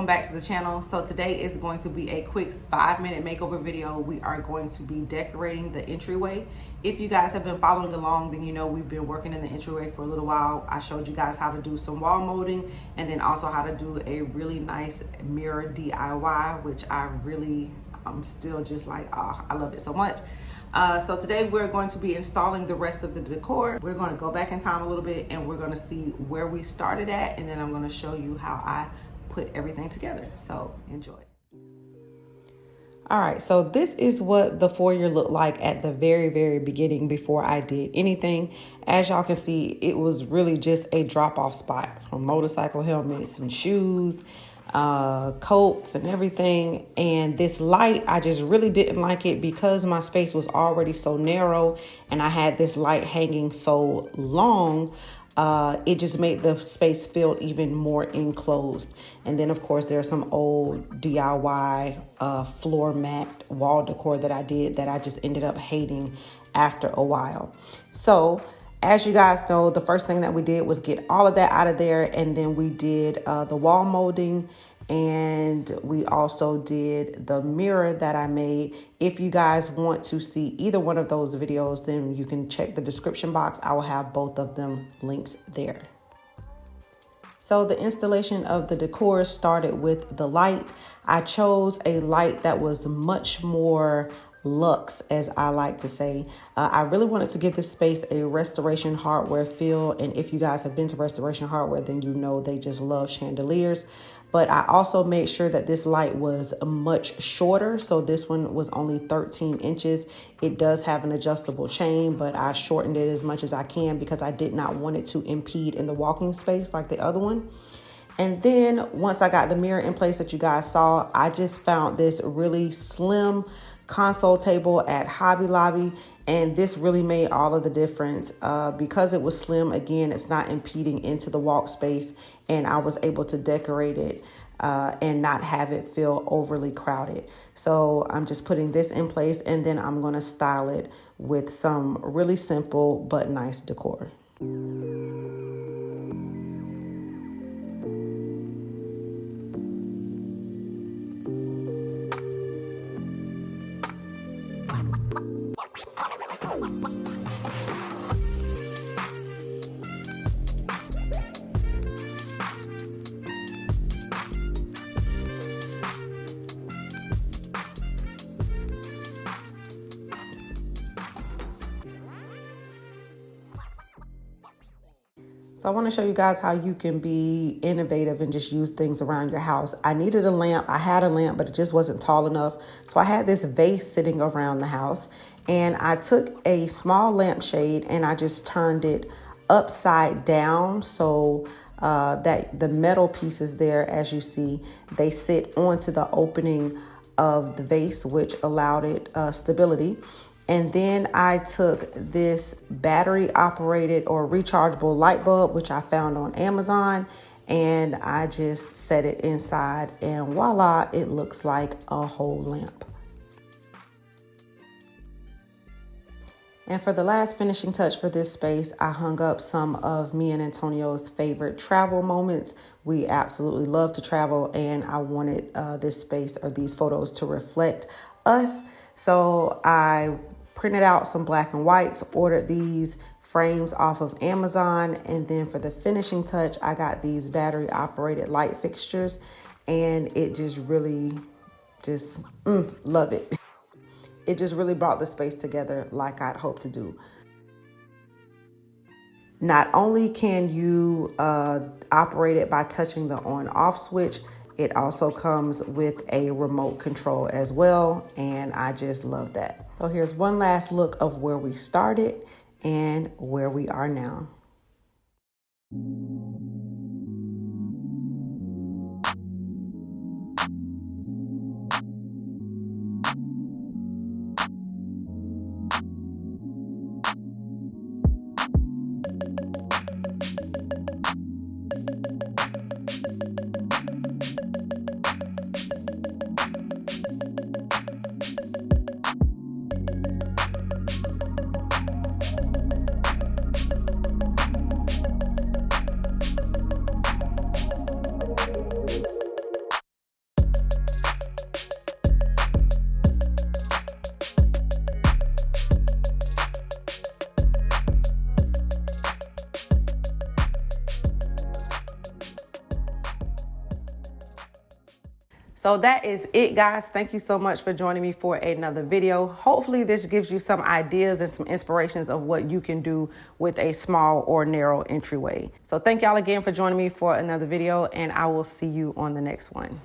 welcome back to the channel. So today is going to be a quick 5-minute makeover video. We are going to be decorating the entryway. If you guys have been following along, then you know we've been working in the entryway for a little while. I showed you guys how to do some wall molding and then also how to do a really nice mirror DIY, which I'm still just like, oh, I love it so much. So today we're going to be installing the rest of the decor. We're going to go back in time a little bit and we're going to see where we started at, and then I'm going to show you how I put everything together. So enjoy. All right, so this is what the foyer looked like at the very beginning before I did anything. As y'all can see, it was really just a drop-off spot from motorcycle helmets and shoes, coats and everything. And this light, I just really didn't like it because my space was already so narrow and I had this light hanging so long. It just made the space feel even more enclosed. And then of course there's some old DIY floor mat wall decor that I did that I just ended up hating after a while. So as you guys know, the first thing that we did was get all of that out of there, and then we did the wall molding, and we also did the mirror that I made. If you guys want to see either one of those videos, then you can check the description box. I will have both of them linked there. So the installation of the decor started with the light. I chose a light that was much more luxe, as I like to say. I really wanted to give this space a Restoration Hardware feel, and if you guys have been to Restoration Hardware, then you know they just love chandeliers. But I also made sure that this light was much shorter, so this one was only 13 inches. It does have an adjustable chain, but I shortened it as much as I can because I did not want it to impede in the walking space like the other one. And then once I got the mirror in place that you guys saw, I just found this really slim console table at Hobby Lobby, and this really made all of the difference because it was slim. Again, it's not impeding into the walk space, and I was able to decorate it and not have it feel overly crowded. So I'm just putting this in place, and then I'm going to style it with some really simple but nice decor. So I want to show you guys how you can be innovative and just use things around your house. I needed a lamp. I had a lamp, but it just wasn't tall enough. So I had this vase sitting around the house, and I took a small lampshade and I just turned it upside down so that the metal pieces there, as you see, they sit onto the opening of the vase, which allowed it stability. And then I took this battery operated or rechargeable light bulb, which I found on Amazon, and I just set it inside, and voila, it looks like a whole lamp. And for the last finishing touch for this space, I hung up some of me and Antonio's favorite travel moments. We absolutely love to travel, and I wanted this space or these photos to reflect us. So I printed out some black and whites, ordered these frames off of Amazon, and then for the finishing touch, I got these battery operated light fixtures, and it just really love it. It just really brought the space together like I'd hoped to do. Not only can you operate it by touching the on-off switch, it also comes with a remote control as well, and I just love that. So here's one last look of where we started and where we are now. So that is it, guys. Thank you so much for joining me for another video. Hopefully this gives you some ideas and some inspirations of what you can do with a small or narrow entryway. So thank y'all again for joining me for another video, and I will see you on the next one.